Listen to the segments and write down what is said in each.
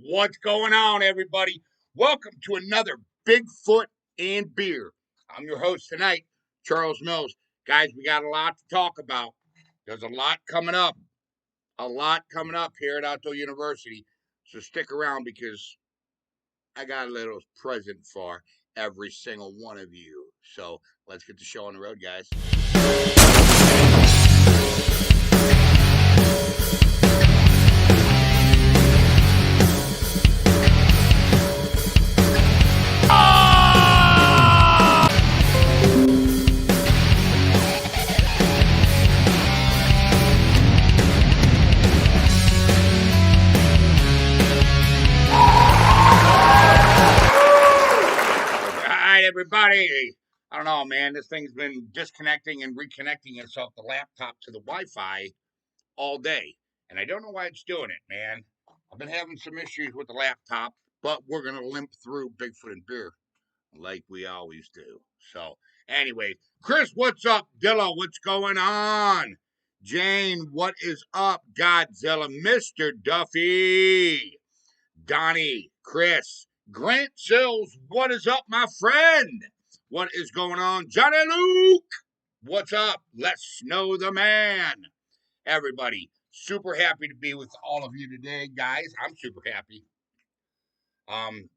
What's going on, everybody? Welcome to another Bigfoot and Beer. I'm your host tonight, Charles Mills. Guys, we got a lot to talk about. There's a lot coming up. Here at Alto University. So stick around because I got a little present for every single one of you. So let's get the show on the road, guys. All right, everybody. I don't know, man. This thing's been disconnecting and reconnecting itself, the laptop to the Wi-Fi, all day. And I don't know why it's doing it, man. I've been having some issues with the laptop, but we're going to limp through Bigfoot and Beer like we always do. So, anyway, Chris, what's up? Dilla, what's going on? Jane, what is up? Godzilla, Mr. Duffy, Donnie, Chris, Grant Sills, what is up, my friend? What is going on? Johnny Luke, what's up? Let's know the man. Everybody, super happy to be with all of you today, guys. I'm super happy. Um,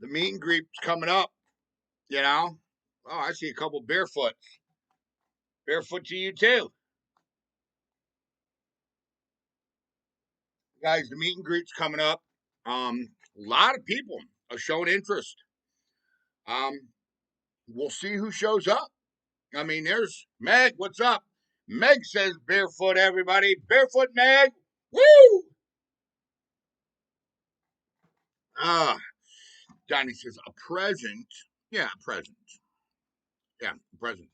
the meet and greet's coming up, you know. Oh, I see a couple barefoots. Barefoot to you too. Guys, the meet and greet's coming up. A lot of people are showing interest. Um, we'll see who shows up. I mean, there's Meg. What's up? Meg says barefoot, everybody. Barefoot Meg. Woo! Ah, Johnny says a present. Yeah, a present. Yeah, a present.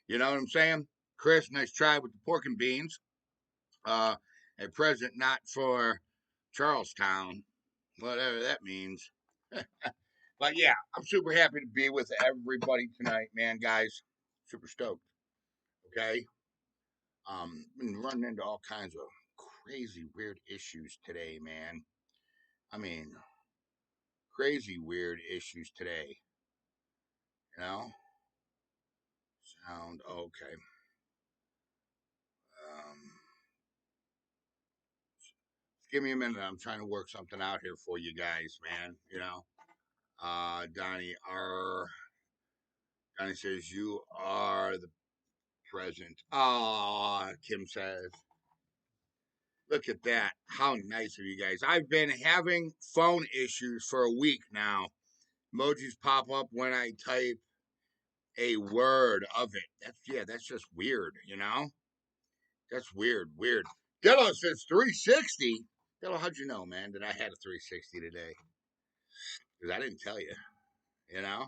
You know what I'm saying? Chris, nice try with the pork and beans. Uh, a present not for Charlestown, whatever that means. But yeah, I'm super happy to be with everybody tonight, man, guys. Super stoked. Okay. Been running into all kinds of crazy weird issues today, man. I mean, crazy weird issues today. You know? Sound okay. Give me a minute. I'm trying to work something out here for you guys, man. You know? Donnie R. Donnie says you are the present. Ah, Kim says. Look at that. How nice of you guys. I've been having phone issues for a week now. Emojis pop up when I type a word of it. That's just weird, you know? That's weird. Dillo says 360. Dillo, how'd you know, man, that I had a 360 today? Because I didn't tell you, you know?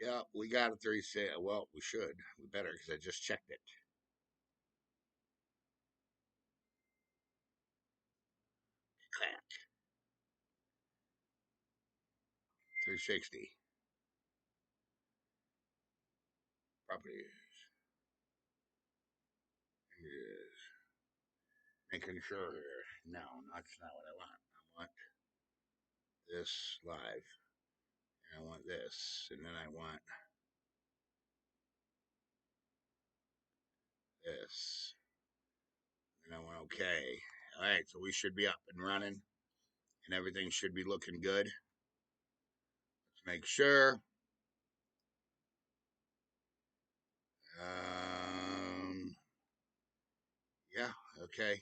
Yeah, we got a 360. Well, we should. We better, because I just checked it. Clack. 360. Property is making sure here. No, that's not what I want. I want this live. And I want this. And then I want this. And I went, okay. All right, so we should be up and running, and everything should be looking good. Let's make sure. Yeah, okay.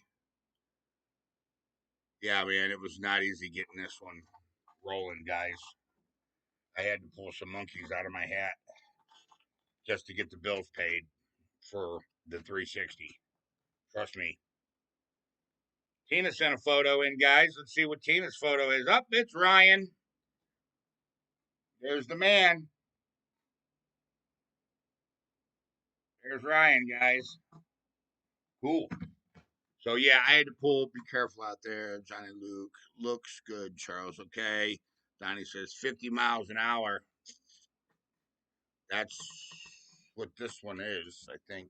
Yeah, man, it was not easy getting this one rolling, guys. I had to pull some monkeys out of my hat just to get the bills paid for the 360. Trust me. Tina sent a photo in, guys. Let's see what Tina's photo is. Up, it's Ryan. There's the man. There's Ryan, guys. Cool. So yeah, I had to pull. Be careful out there, Johnny Luke. Looks good, Charles. Okay. Donnie says 50 miles an hour. That's what this one is, I think.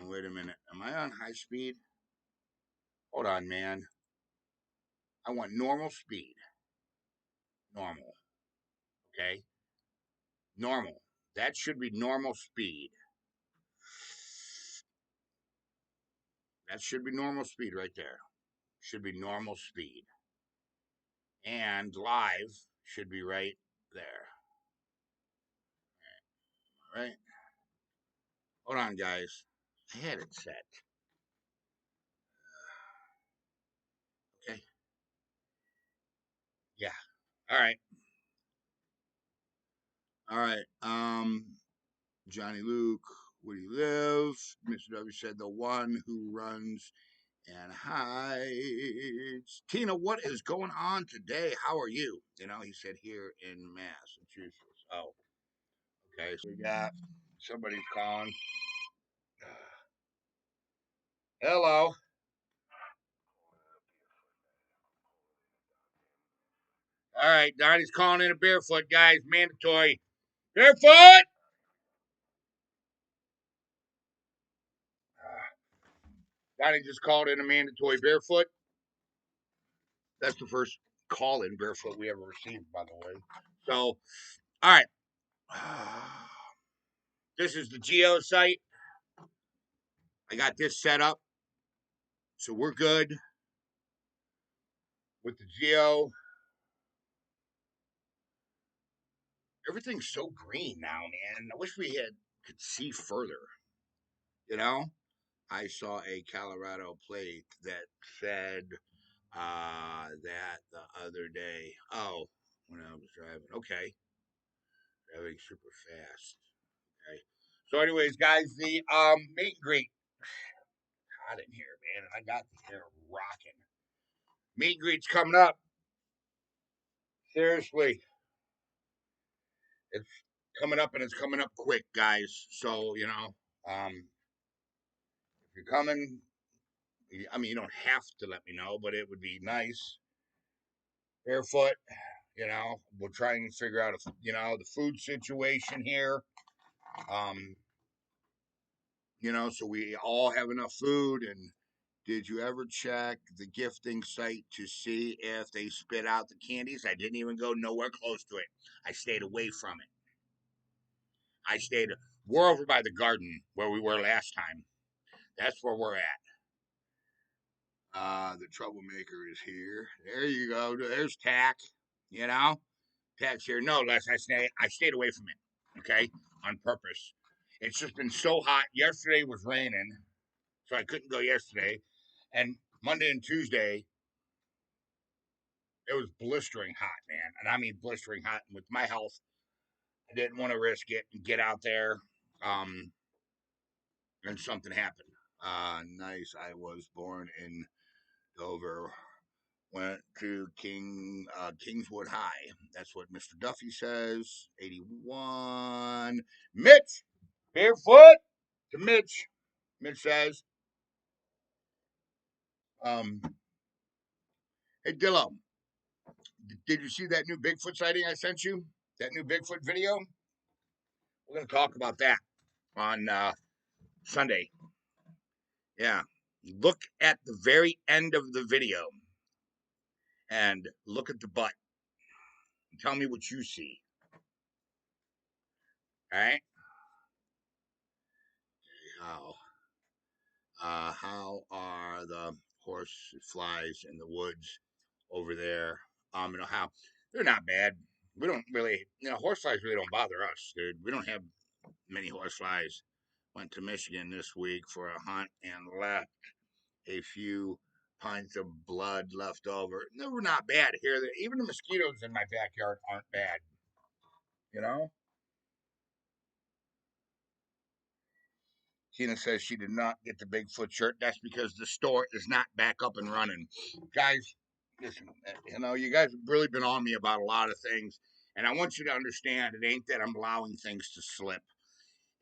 Wait a minute. Am I on high speed? Hold on, man. I want normal speed. Normal. Okay? Normal. That should be normal speed. That should be normal speed right there. Should be normal speed. And live should be right there. All right? Hold on, guys. I had it set. Okay. Yeah. All right. All right. Johnny Luke, where do you live? Mr. W said the one who runs and hides. Tina, what is going on today? How are you? You know, he said here in Massachusetts. Oh, okay. So we got somebody's calling. Hello. All right, Donnie's calling in a barefoot, guys. Mandatory. Barefoot! Donnie just called in a mandatory barefoot. That's the first call in barefoot we ever received, by the way. So, all right. This is the Geo site. I got this set up. So we're good with the Geo. Everything's so green now, man. I wish we could see further. You know? I saw a Colorado plate that said that the other day. Oh, when I was driving. Okay. Driving super fast. Okay. So, anyways, guys, the meet and greet. Hot in here, man, and I got the air rocking. Meet and greet's coming up. Seriously, it's coming up and it's coming up quick, guys. So if you're coming, I mean, you don't have to let me know, but it would be nice. Barefoot, we're trying to figure out the food situation here. Um, so we all have enough food. And did you ever check the gifting site to see if they spit out the candies? I didn't even go nowhere close to it. I stayed away from it. We're over by the garden where we were last time. That's where we're at. The troublemaker is here. There you go. There's Tack. You know, Tack's here. No, Les, I stayed away from it. Okay, on purpose. It's just been so hot. Yesterday was raining, so I couldn't go yesterday. And Monday and Tuesday, it was blistering hot, man. And I mean blistering hot. And with my health, I didn't want to risk it and get out there. And something happened. Nice. I was born in Dover. Went to Kingswood High. That's what Mr. Duffy says. 81. Mitch, barefoot to Mitch. Mitch says, um, "Hey Dillo, did you see that new Bigfoot sighting I sent you? That new Bigfoot video? We're gonna talk about that on Sunday. Yeah, look at the very end of the video and look at the butt. Tell me what you see. All right? How how are the horse flies in the woods over there? How they're not bad. We don't really, horse flies really don't bother us, dude. We don't have many horse flies. Went to Michigan this week for a hunt and left a few pints of blood left over. They were not bad here. Even the mosquitoes in my backyard aren't bad. You know? Tina says she did not get the Bigfoot shirt. That's because the store is not back up and running. Guys, listen, you guys have really been on me about a lot of things. And I want you to understand it ain't that I'm allowing things to slip.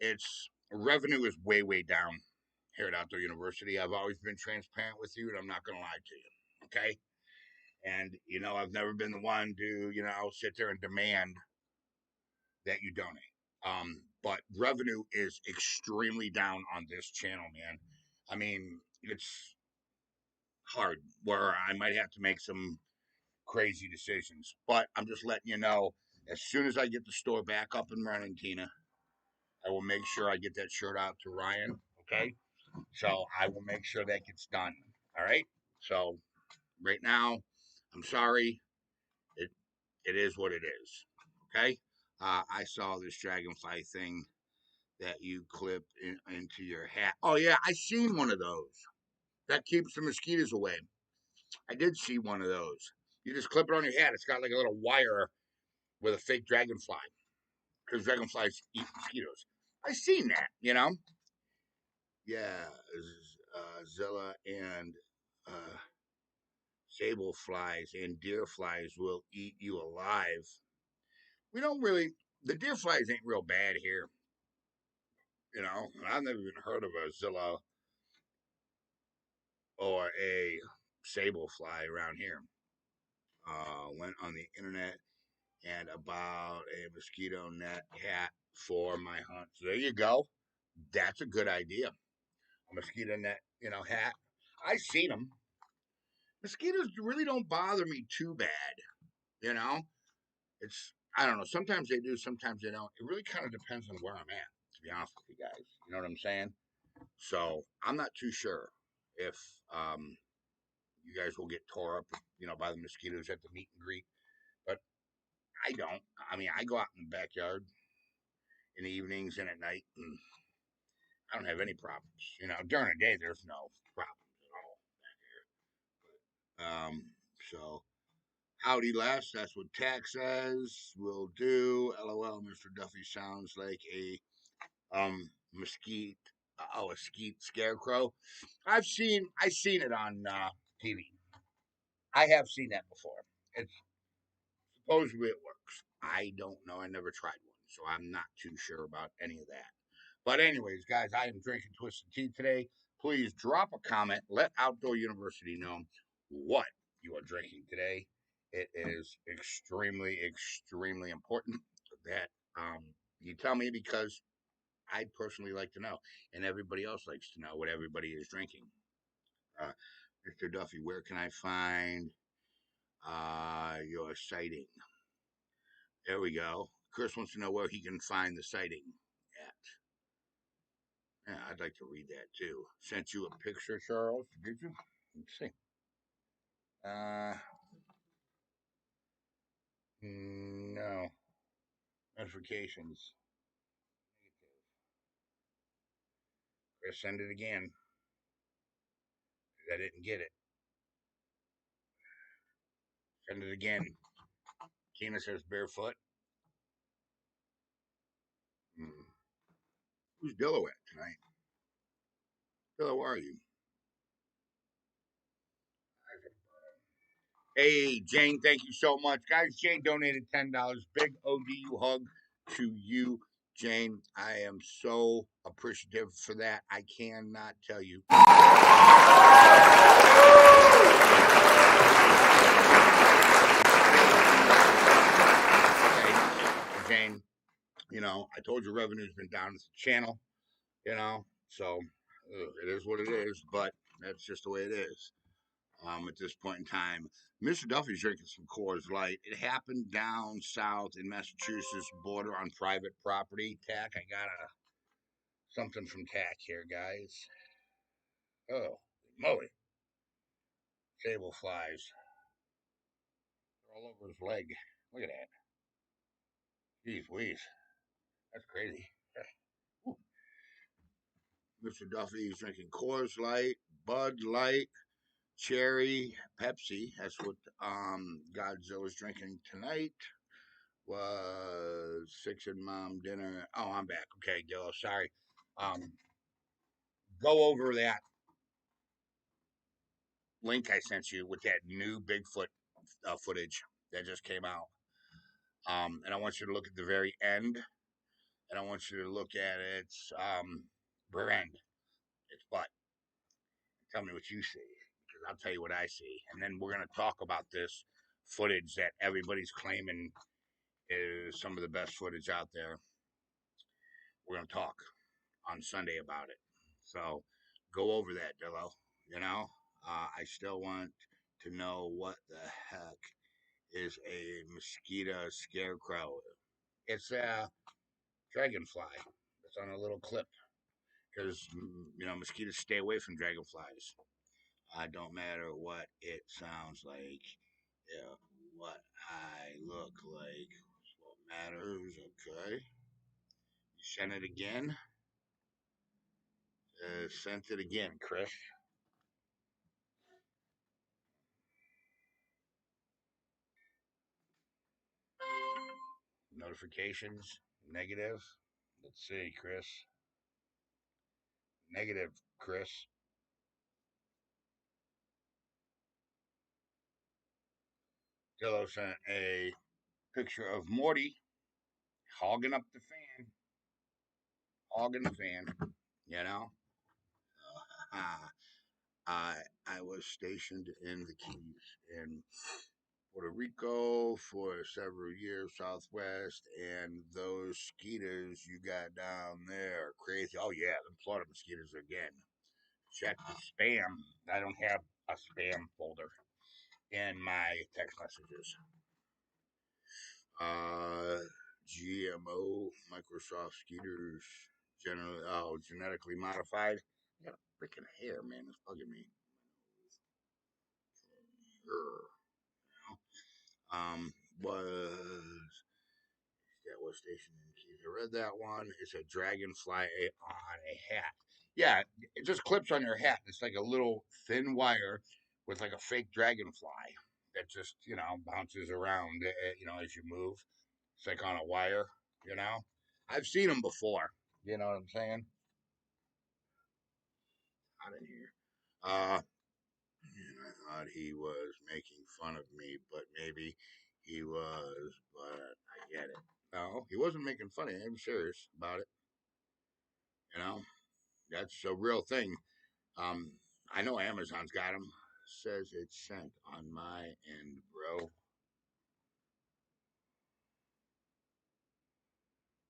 It's revenue is way, way down here at Outdoor University. I've always been transparent with you, and I'm not going to lie to you. Okay? And, I've never been the one to, sit there and demand that you donate. But revenue is extremely down on this channel, man. I mean, it's hard where I might have to make some. crazy decisions. But I'm just letting you know, as soon as I get the store back up and running, Tina, I will make sure I get that shirt out to Ryan. Okay. So I will make sure that gets done. All right. So right now, I'm sorry. It it is what it is. Okay. I saw this dragonfly thing that you clip into your hat. Oh yeah, I seen one of those. That keeps the mosquitoes away. I did see one of those. You just clip it on your hat. It's got like a little wire with a fake dragonfly because dragonflies eat mosquitoes. I seen that. Yeah, Zilla and uh, sable flies and deer flies will eat you alive. We don't really. The deer flies ain't real bad here. I've never even heard of a Zilla or a sable fly around here. Went on the internet and about a mosquito net hat for my hunt. So there you go. That's a good idea. A mosquito net, hat. I seen them. Mosquitoes really don't bother me too bad. You know, it's I don't know. Sometimes they do, sometimes they don't. It really kind of depends on where I'm at. To be honest with you guys, you know what I'm saying. So I'm not too sure if you guys will get tore up, by the mosquitoes at the meet and greet. But I don't. I mean, I go out in the backyard in the evenings and at night, and I don't have any problems. During the day, there's no problems at all back here. So howdy, Les. That's what Tack says. Will do. LOL. Mr. Duffy sounds like a mesquite. Oh, a skeet scarecrow. I seen it on TV. I have seen that before. It's supposedly it works. I don't know. I never tried one, so I'm not too sure about any of that. But anyways, guys, I am drinking twisted tea today. Please drop a comment. Let Outdoor University know what you are drinking today. It is extremely, extremely important that you tell me because I personally like to know, and everybody else likes to know what everybody is drinking. Uh, Mr. Duffy, where can I find your sighting? There we go. Chris wants to know where he can find the sighting at. Yeah, I'd like to read that too. Sent you a picture, Charles. Did you? Let's see. Uh, no. Notifications. Chris, send it again. I didn't get it. Send it again. Tina says barefoot. Hmm. Who's Dillo at tonight? Dillo, where are you? Hey, Jane, thank you so much. Guys, Jane donated $10. Big ODU hug to you, Jane. I am so appreciative for that. I cannot tell you. Okay, Jane, I told you revenue's been down as a channel, so it is what it is, but that's just the way it is. At this point in time. Mr. Duffy's drinking some Coors Light. It happened down south in Massachusetts, border on private property. Tack, I got something from Tack here, guys. Oh, moly. Sable flies. They're all over his leg. Look at that. Jeez Louise. That's crazy. Mr. Duffy's drinking Coors Light, Bud Light, Cherry, Pepsi. That's what Godzilla's drinking tonight. Was fixing mom dinner. Oh, I'm back. Okay, Gillo. Sorry. Um, go over that link I sent you with that new Bigfoot footage that just came out. And I want you to look at the very end, and I want you to look at its rear end, its butt. Tell me what you see, because I'll tell you what I see, and then we're gonna talk about this footage that everybody's claiming is some of the best footage out there. We're gonna talk on Sunday about it. So go over that, Dillo. I still want to know what the heck is a mosquito scarecrow. It's a dragonfly. It's on a little clip because mosquitoes stay away from dragonflies. Don't matter what it sounds like, what I look like. That's what matters. Okay. You sent it again. Sent it again, Chris. Notifications negative. Let's see, Chris. Negative, Chris. Dillo sent a picture of Morty hogging up the fan, hogging the fan. You know, uh, I I was stationed in the Keys in Puerto Rico for several years, Southwest, and those mosquitoes you got down there are crazy. Oh yeah, the Florida mosquitoes again. Check the spam. I don't have a spam folder in my text messages. Uh, GMO, Microsoft skeeters, genetically modified. I got a freaking hair, man. It's bugging me. Was that was stationed in Keys? I read that one. It's a dragonfly on a hat. Yeah, it just clips on your hat. It's like a little thin wire with like a fake dragonfly that just bounces around. As you move. It's like on a wire. You know, I've seen them before. You know what I'm saying? Out of here. And I thought he was making fun of me, but maybe he was. But I get it. No, he wasn't making fun of me. I'm serious about it. You know, that's a real thing. Um, I know Amazon's got them. Says it's sent on my end, bro.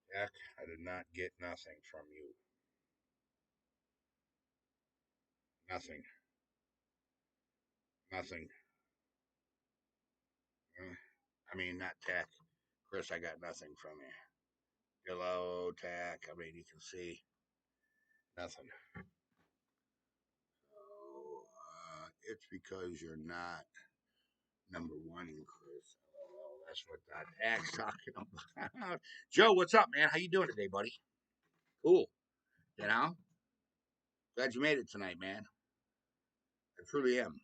Jack, I did not get nothing from you. Nothing. Nothing. I mean, not Tack. Chris, I got nothing from you. Hello, Tack. I mean, you can see nothing. So, it's because you're not number one, Chris. Oh, that's what that Tack's talking about. Joe, what's up, man? How you doing today, buddy? Cool. You know, glad you made it tonight, man. I truly am.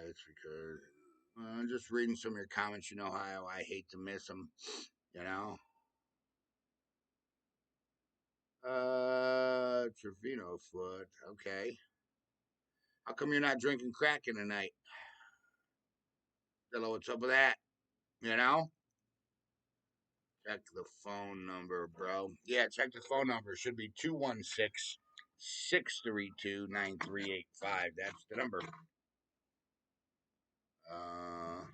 It's because I'm just reading some of your comments. You know how I hate to miss them. You know, Trevino foot. Okay. How come you're not drinking Kraken tonight? Hello, what's up with that? You know? Check the phone number, bro. Yeah, check the phone number. It should be 216-632-9385. That's the number. Uh,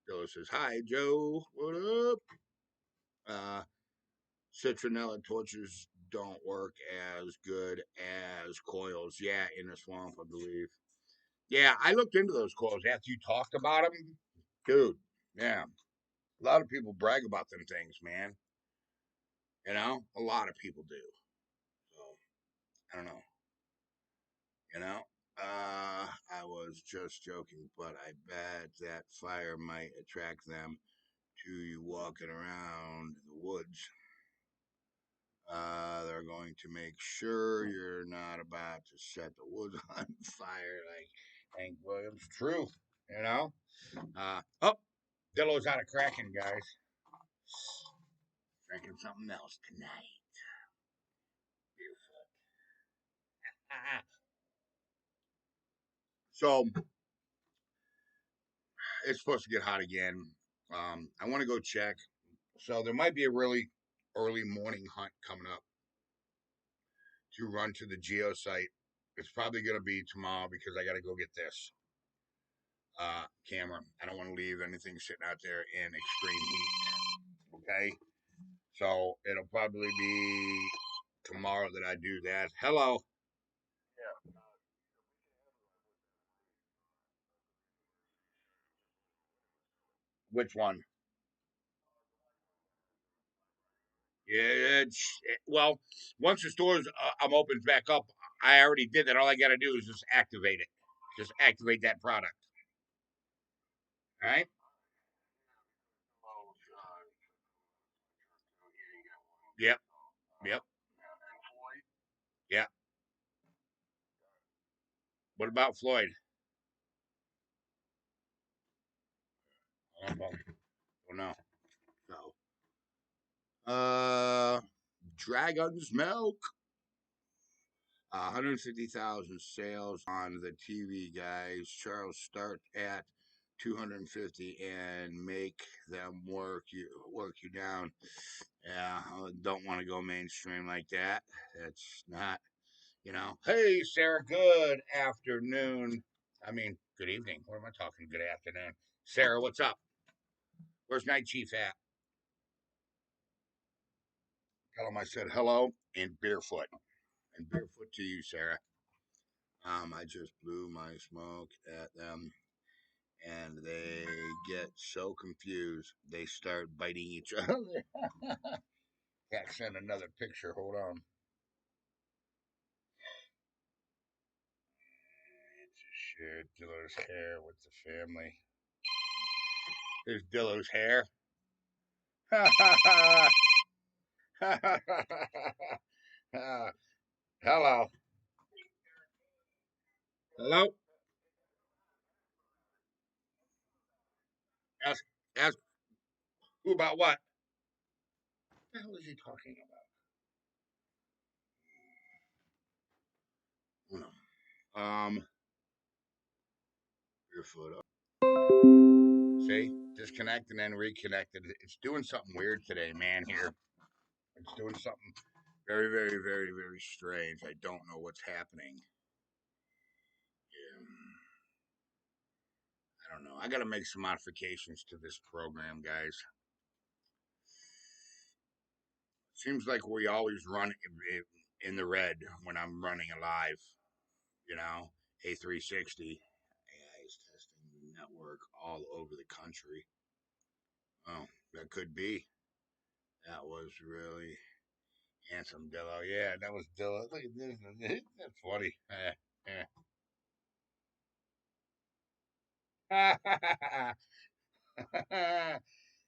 Dylan says, hi, Joe. What up? Uh, Citronella torches don't work as good as coils. Yeah, in the swamp, I believe. Yeah, I looked into those coils after you talked about them. Dude, yeah. A lot of people brag about them things, man. A lot of people do. So, I don't know. You know? I was just joking, but I bet that fire might attract them to you walking around the woods. They're going to make sure you're not about to set the woods on fire like Hank Williams. True, you know? Oh, Dillo's out of cracking, guys. Drinking something else tonight. Bigfoot. So, it's supposed to get hot again. I want to go check. So, there might be a really early morning hunt coming up to run to the geo site. It's probably going to be tomorrow because I got to go get this camera. I don't want to leave anything sitting out there in extreme heat. Okay. So it'll probably be tomorrow that I do that. Hello. Which one? Yeah, well, once the stores opens back up, I already did that. All I got to do is just activate it. Just activate that product. All right. Yep. Yep. Yeah. What about Floyd? Oh, no. No. Dragon's Milk. 150,000 sales on the TV, guys. Charles, start at 250 and make them work you down. Yeah, I don't want to go mainstream like that. That's not. Hey, Sarah. Good afternoon. I mean, good evening. What am I talking? Good afternoon, Sarah. What's up? Where's Night Chief at? Tell him I said hello and barefoot. And barefoot to you, Sarah. I just blew my smoke at them, and they get so confused they start biting each other. Can't send another picture. Hold on. It's shared Diller's hair with the family. There's Diller's hair. Hello. Hello. Ask ask who about what? What the hell is he talking about? No. Your foot up. See? Disconnect and then reconnected. It's doing something weird today, man, here. It's doing something very, very, very, very strange. I don't know what's happening. Yeah. I don't know. I got to make some modifications to this program, guys. Seems like we always run in the red when I'm running a live, you know, A360. AI is testing the network all over the country. Oh, that could be. That was really handsome, Dillo. Yeah, that was Dillo. Look at this. That's funny.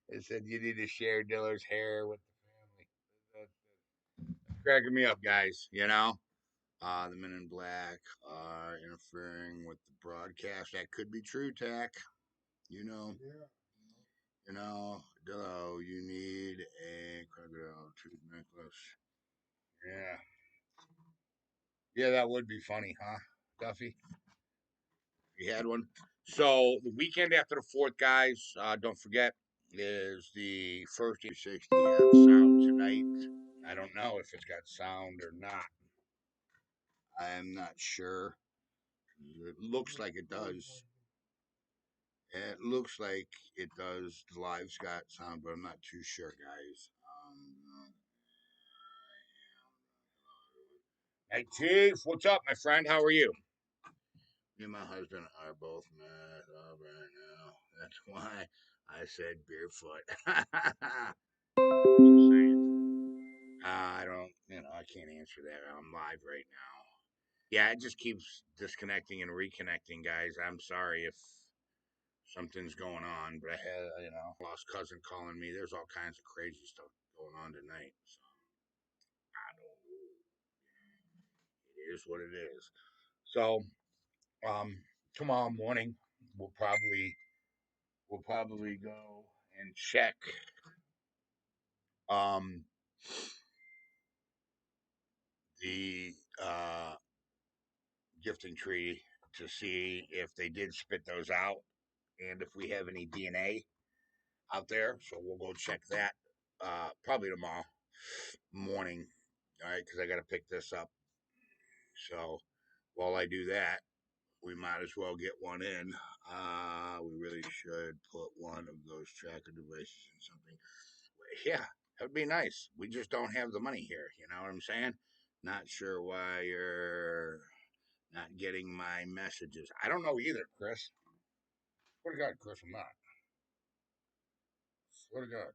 It said you need to share Diller's hair with the family. That's cracking me up, guys. The men in black are interfering with the broadcast. That could be true, Tack. You know, Dillo, you need a crocodile tooth necklace. Yeah. Yeah, that would be funny, huh, Duffy? If you had one. So the weekend after the fourth, guys, don't forget, is the first 60 have sound tonight. I don't know if it's got sound or not. I'm not sure. It looks like it does. It looks like it does. The live's got sound, but I'm not too sure, guys. Hey, Chief, what's up, my friend? How are you? Me and my husband are both mad up right now. That's why I said barefoot. I don't, I can't answer that. I'm live right now. Yeah, it just keeps disconnecting and reconnecting, guys. I'm sorry if something's going on, but I had, lost cousin calling me. There's all kinds of crazy stuff going on tonight. So I don't know. It is what it is. So, um, tomorrow morning we'll probably go and check um the gifting tree to see if they did spit those out and if we have any DNA out there. So we'll go check that probably tomorrow morning. All right, because I got to pick this up. So while I do that, we might as well get one in. We really should put one of those tracker devices in something. Yeah, that would be nice. We just don't have the money here. You know what I'm saying? Not sure why you're not getting my messages. I don't know either, Chris. What to God, Chris? I'm not. Swear to God,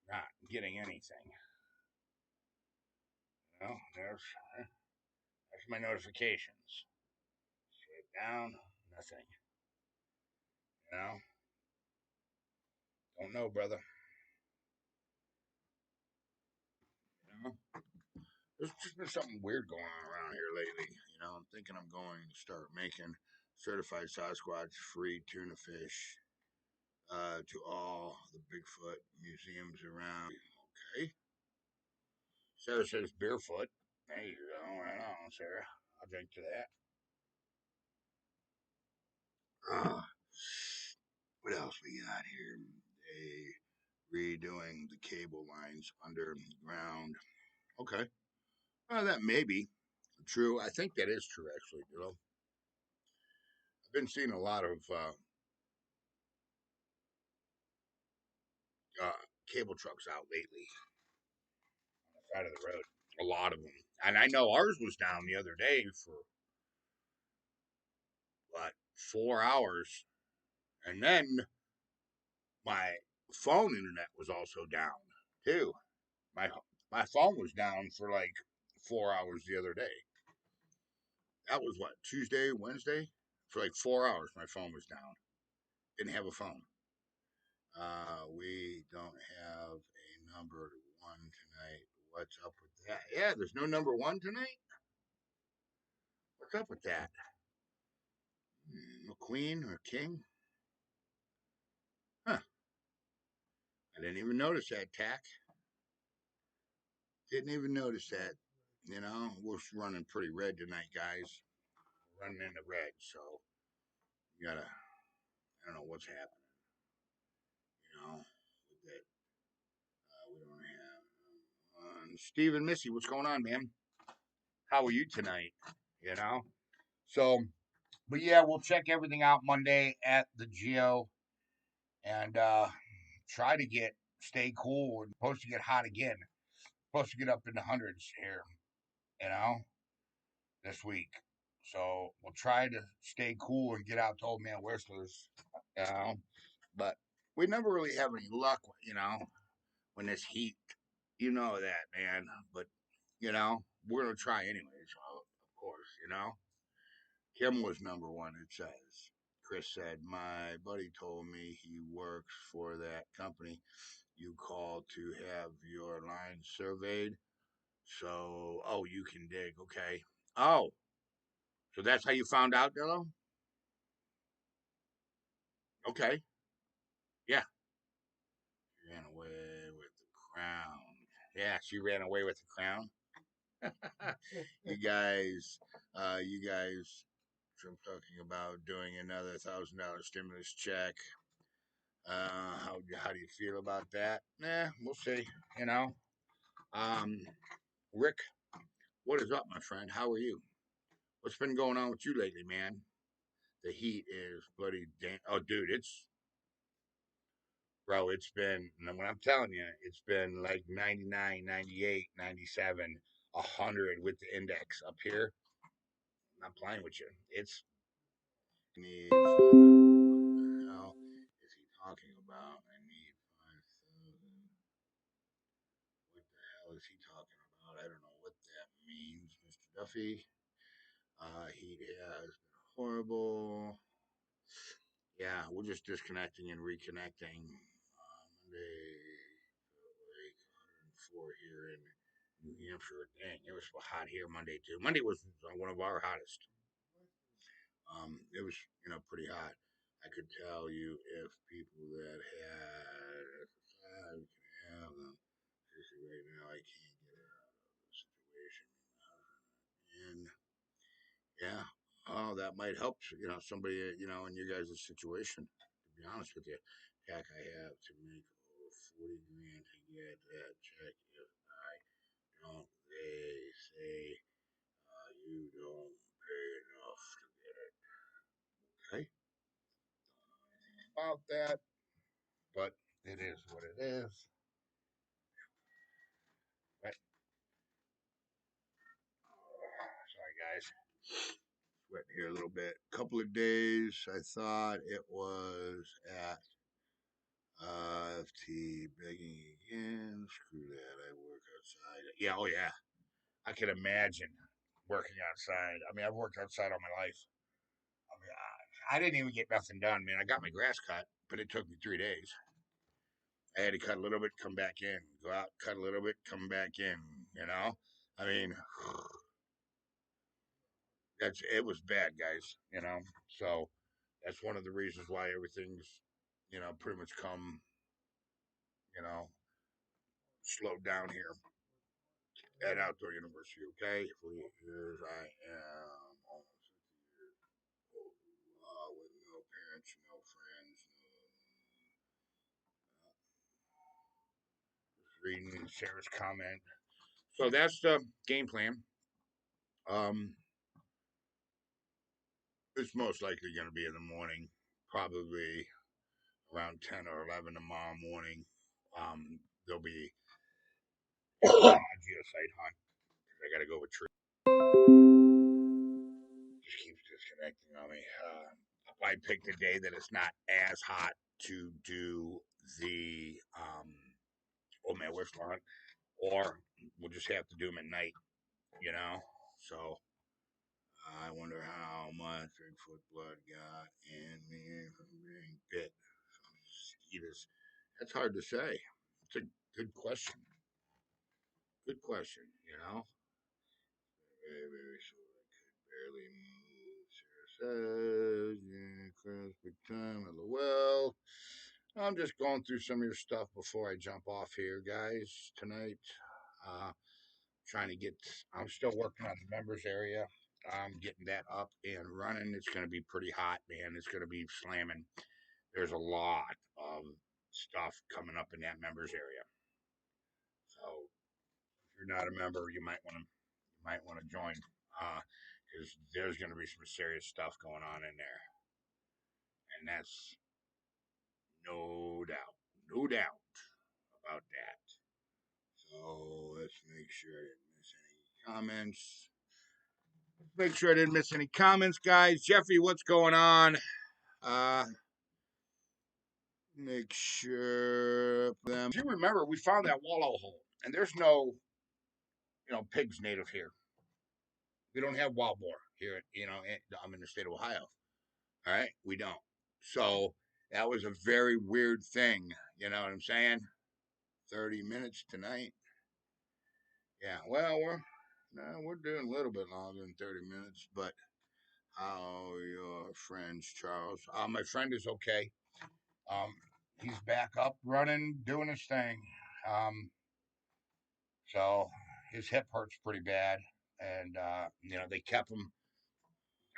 not getting anything. There's my notifications. Straight down, nothing. You know, don't know, brother. You know, there's just been something weird going on around here lately. I'm thinking I'm going to start making certified Sasquatch free tuna fish to all the Bigfoot museums around. Okay. Sarah says barefoot. There you go. Right on, Sarah. I'll drink to that. Uh, what else we got here? They redoing the cable lines underground. Okay. That may be true. I think that is true, actually. I've been seeing a lot of cable trucks out lately on the side of the road. A lot of them. And I know ours was down the other day for, what, 4 hours. And then my phone internet was also down, too. My, my phone was down for like 4 hours the other day. That was what, Tuesday, Wednesday? For like 4 hours, my phone was down. Didn't have a phone. We don't have a number one tonight. What's up with that? Yeah, there's no number one tonight. What's up with that? No queen or king? Huh. I didn't even notice that, Tack. Didn't even notice that. We're running pretty red tonight, guys. Running into red, so you gotta. I don't know what's happening. With that, we don't have. Steve and Missy, what's going on, man? How are you tonight? You know. So, but yeah, we'll check everything out Monday at the Geo and try to stay cool and supposed to get hot again. Supposed to get up in the hundreds here, you know, this week. So we'll try to stay cool and get out to Old Man Whistler's, you know. But we never really have any luck, when this heat, that, man. But, we're going to try anyways, of course, Kim was number one, it says. Chris said, my buddy told me he works for that company you call to have your line surveyed. So, oh, you can dig. Okay. Oh, so that's how you found out, Dillo? Okay. Yeah. She ran away with the crown. Yeah, she ran away with the crown. you guys, I'm talking about doing another $1,000 stimulus check. How do you feel about that? We'll see. You know, um, Rick, what is up, my friend? How are you? What's been going on with you lately, man? The heat is bloody damn. Oh, dude, bro, it's been, when I'm telling you, it's been like 99, 98, 97, 100 with the index up here. I'm not playing with you. It's needs. What the hell is he talking about? I need 5,000. What the hell is he talking about? I don't know what that means, Mr. Duffy. He has been horrible. Yeah, we're just disconnecting and reconnecting. Monday, like 104 here in New Hampshire. Dang, it was hot here Monday too. Monday was one of our hottest. It was pretty hot. I could tell you if people that had exercise can have them. Seriously, right now I can't get out of the situation. And yeah, oh, that might help. Somebody in your guys' situation. To be honest with you, heck, I have to make over 40 grand to get that check. If I don't, they say you don't pay enough to get it. Okay, about that, but it is what it is. But sorry, guys, sweating here a little bit. Couple of days, I thought it was at FT begging again. Screw that. I work outside. Yeah, oh yeah. I can imagine working outside. I mean, I've worked outside all my life. I mean, I didn't even get nothing done, man. I got my grass cut, but it took me 3 days. I had to cut a little bit, come back in, go out, cut a little bit, come back in. You know, I mean, it was bad, guys. So that's one of the reasons why everything's pretty much come you know slowed down here at Outdoor University. Okay, for years I am almost 50 years old, with no parents, no friends, just reading Sarah's comment. So that's the game plan. Um, it's most likely going to be in the morning, probably around 10 or 11 tomorrow morning. There'll be a geosite hunt. I got to go with tree. Just keeps disconnecting on me. I picked a day that it's not as hot to do the old man whistle hunt, or we'll just have to do them at night. You know, so I wonder how much Bigfoot blood got in me from being bit from mosquitoes. That's hard to say. It's a good question. Good question. Very, very slow. I could barely move. Sarah says, yeah, Chris, big time. LOL. I'm just going through some of your stuff before I jump off here, guys, tonight. Uh, trying to get, I'm still working on the members area. I'm getting that up and running. It's going to be pretty hot, man. It's going to be slamming. There's a lot of stuff coming up in that members area. So if you're not a member, you might want to join, because there's going to be some serious stuff going on in there, and that's no doubt, no doubt about that. So let's make sure I didn't miss any comments. Make sure I didn't miss any comments, guys. Jeffrey, what's going on? Uh, make sure them. If you remember, we found that wallow hole, and there's no, pigs native here. We don't have wild boar here. I'm in the state of Ohio. All right, we don't. So that was a very weird thing. You know what I'm saying? 30 minutes tonight. Yeah. Well, we're doing a little bit longer than 30 minutes, but how are your friends, Charles? My friend is okay. Um, he's back up running, doing his thing. Um, so his hip hurts pretty bad, and they kept him.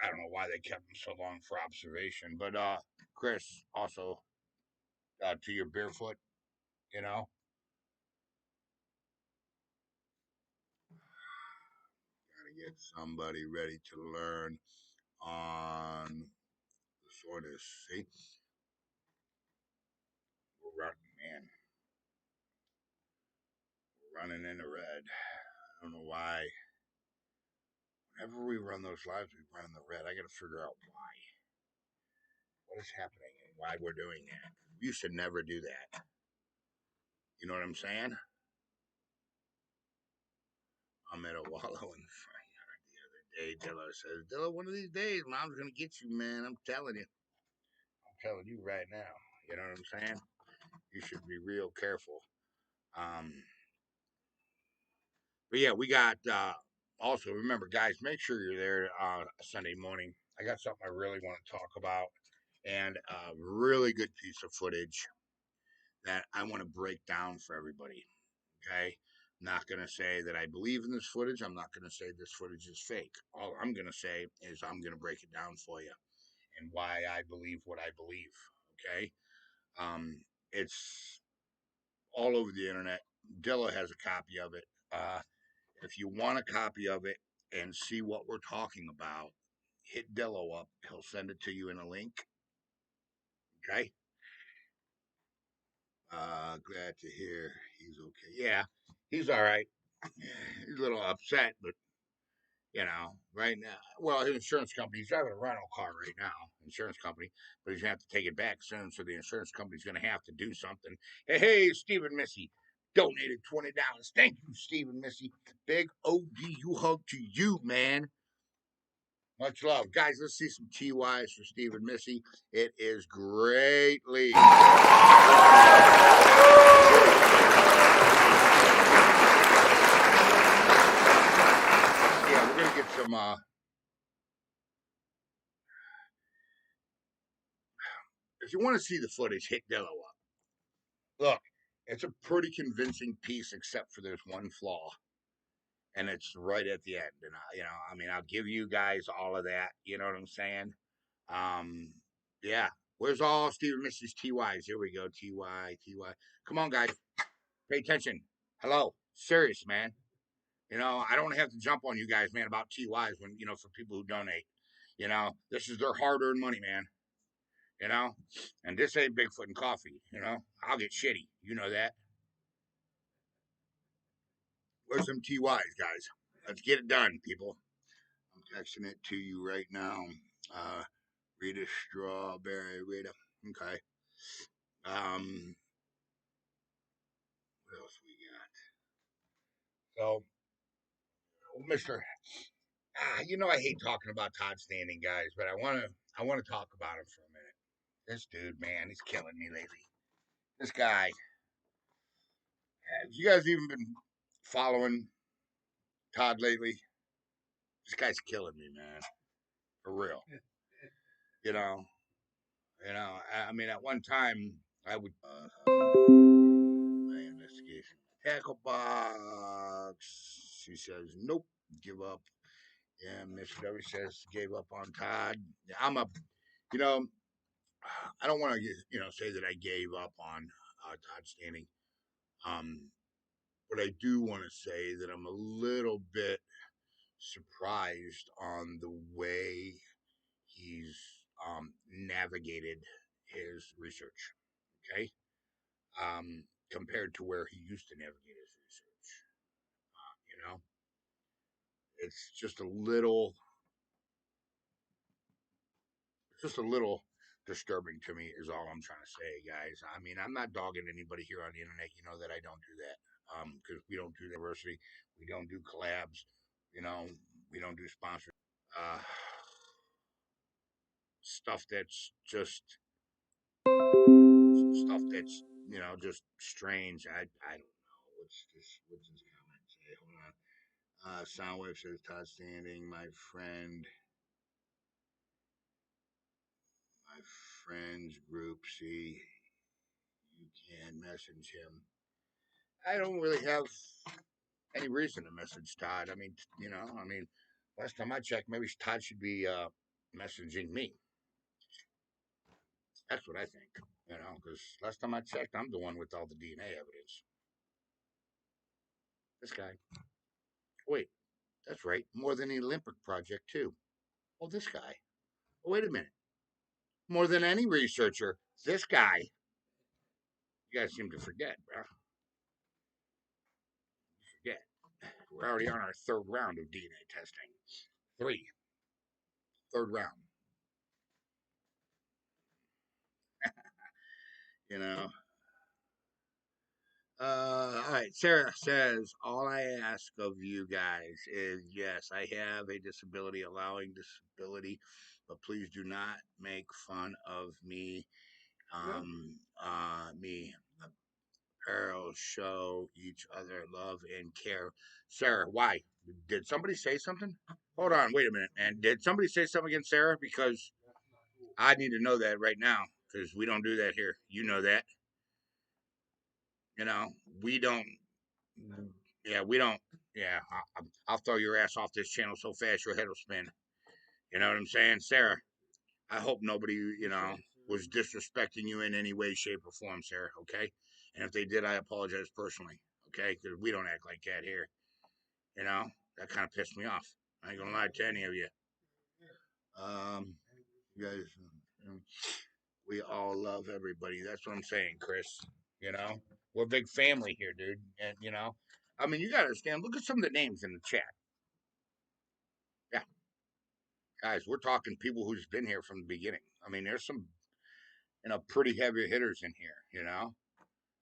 I don't know why they kept him so long for observation, but Chris also, to your barefoot, you know, gotta get somebody ready to learn on the soreness. See, we're running, man, we're running in the red. I don't know why. Whenever we run those lives, we run in the red. I got to figure out why. What is happening and why we're doing that. We should never do that. You know what I'm saying? I'm at a wallow in the front yard the other day. Dilla says, Dilla, one of these days, mom's going to get you, man. I'm telling you. I'm telling you right now. You know what I'm saying? You should be real careful. Um, but yeah, we got, also remember, guys, make sure you're there Sunday morning. I got something I really want to talk about, and a really good piece of footage that I want to break down for everybody. Okay. I'm not going to say that I believe in this footage. I'm not going to say this footage is fake. All I'm going to say is I'm going to break it down for you and why I believe what I believe. Okay. Um, it's all over the internet. Dilla has a copy of it. If you want a copy of it and see what we're talking about, hit Dillo up. He'll send it to you in a link. Okay. Glad to hear he's okay. Yeah, he's all right. He's a little upset, but right now, well, his insurance company, he's driving a rental car right now, insurance company, but he's going to have to take it back soon. So the insurance company's going to have to do something. Hey, Stephen Missy donated $20. Thank you, Stephen Missy. Big ODU hug to you, man. Much love. Guys, let's see some TYs for Stephen Missy. It is greatly. Yeah, we're going to get some. If you want to see the footage, hit Dello up. Look, it's a pretty convincing piece, except for there's one flaw, and it's right at the end. And I mean, I'll give you guys all of that. You know what I'm saying? Um, yeah. Where's all Stephen Missy's TYs? Here we go. TY. Come on, guys. Pay attention. Hello. Serious, man. I don't have to jump on you guys, man, about TYs when, for people who donate. This is their hard earned money, man. And this ain't Bigfoot and coffee. I'll get shitty. You know that. Where's some TYs, guys? Let's get it done, people. I'm texting it to you right now. Rita Strawberry, Rita. Okay. What else we got? So, Mister, I hate talking about Todd Standing, guys, but I want to talk about him for a minute. This dude, man, he's killing me lately. This guy. Have you guys even been following Todd lately? This guy's killing me, man. For real. You know. I mean, at one time, I would. My investigation. Tackle box. She says, nope, give up. Yeah, Miss W says, gave up on Todd. I'm a, you know, I don't want to, say that I gave up on Todd Standing. But I do want to say that I'm a little bit surprised on the way he's navigated his research. Okay, compared to where he used to navigate his research. You know, it's just a little disturbing to me. Is all I'm trying to say, guys. I mean, I'm not dogging anybody here on the internet. You know that I don't do that because we don't do diversity, we don't do collabs, we don't do sponsors. Uh, stuff that's just stuff that's just strange. I don't know. What's this comment say? Hold on. Soundwave says Todd Standing, my friend's group. See, you can message him. I don't really have any reason to message Todd. I mean, last time I checked, maybe Todd should be messaging me. That's what I think. Because last time I checked, I'm the one with all the DNA evidence. This guy. Wait, that's right. More than the Olympic project too. Oh, this guy. Oh, wait a minute. More than any researcher, this guy. You guys seem to forget, bro. Forget. We're already on our third round of DNA testing. Three. Third round. You know. All right. Sarah says, all I ask of you guys is yes, I have a disability, allowing disability, but please do not make fun of me. Me. Parents show each other love and care. Sarah, why? Did somebody say something? Hold on, wait a minute, man. Did somebody say something against Sarah? Because I need to know that right now, because we don't do that here. You know that. We don't. Yeah, we don't. Yeah, I'll throw your ass off this channel so fast your head will spin. You know what I'm saying, Sarah? I hope nobody, was disrespecting you in any way, shape, or form, Sarah. Okay, and if they did, I apologize personally. Okay, because we don't act like that here. That kind of pissed me off. I ain't gonna lie to any of you. You guys, we all love everybody. That's what I'm saying, Chris. You know, we're a big family here, dude. And I mean, you gotta understand. Look at some of the names in the chat. Yeah, Guys, we're talking people who's been here from the beginning. I mean, there's some, pretty heavy hitters in here.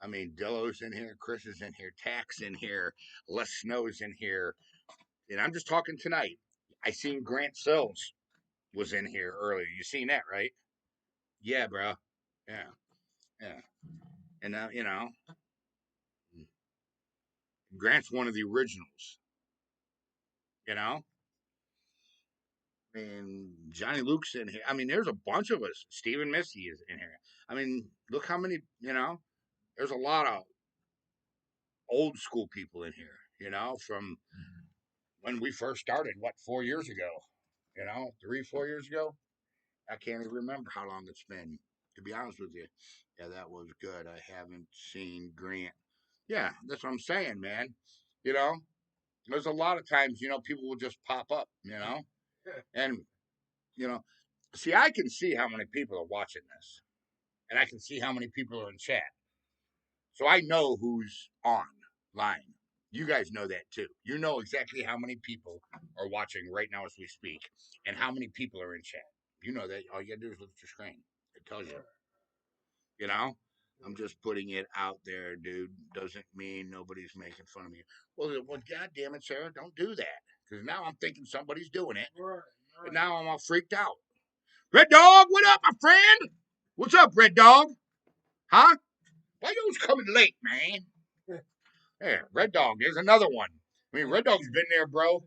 I mean, Dillo's in here, Chris is in here, Tack's in here, Les Snow's in here. And I'm just talking tonight. I seen Grant Sills was in here earlier. You seen that, right? Yeah, bro. Yeah, yeah. And, Grant's one of the originals, you know? I mean, Johnny Luke's in here. I mean, there's a bunch of us. Stephen Missy is in here. I mean, look how many, there's a lot of old school people in here, from when we first started, what, 4 years ago? 3, 4 years ago? I can't even remember how long it's been, to be honest with you. Yeah, that was good. I haven't seen Grant. Yeah, that's what I'm saying, man. You know, there's a lot of times, people will just pop up, and, you know, see, I can see how many people are watching this, and I can see how many people are in chat. So I know who's online. You guys know that too. You know exactly how many people are watching right now as we speak, and how many people are in chat. You know that. All you gotta do is look at your screen. It tells you. You know. I'm just putting it out there, dude. Doesn't mean nobody's making fun of me. Well, God damn it, Sarah, don't do that. Because now I'm thinking somebody's doing it. Right. And now I'm all freaked out. Red Dog, what up, my friend? What's up, Red Dog? Huh? Why you always coming late, man? Yeah, Red Dog, there's another one. I mean, Red Dog's been there, bro.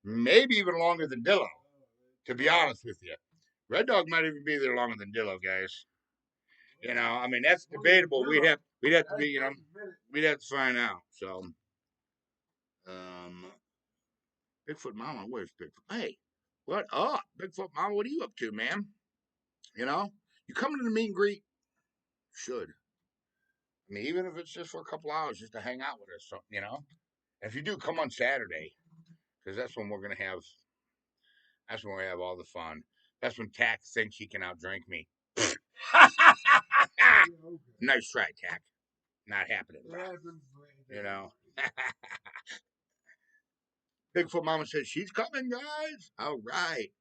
Maybe even longer than Dillo, to be honest with you. Red Dog might even be there longer than Dillo, guys. I mean, that's debatable. We'd have to be, we'd have to find out. So, um, Bigfoot Mama, where's Bigfoot? Hey, what up, Bigfoot Mama? What are you up to, man? You coming to the meet and greet? Should. I mean, even if it's just for a couple hours, just to hang out with us, And if you do, come on Saturday, because that's when we're gonna have. That's when we have all the fun. That's when Tack thinks he can outdrink me. Nice try, Tack. Not happening. You know. Bigfoot Mama says she's coming, guys. All right.